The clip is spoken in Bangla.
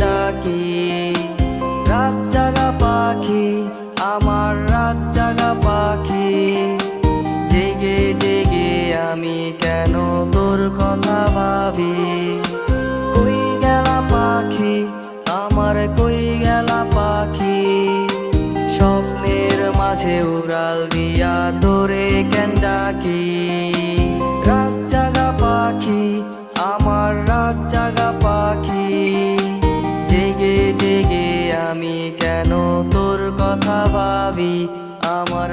ডাকি। রাত জাগা পাখি, আমার রাত জাগা পাখি, জেগে জেগে আমি কেন তোর কথা ভাবি। কই গেলা পাখি, আমার কই গেলা পাখি, স্বপ্নের মাঝে উড়াল দিয়া তোরে কেন ডাকি। রাত জাগা পাখি, আমার রাত জাগা পাখি, জেগে জেগে আমি কেন তোর কথা ভাবি। আমার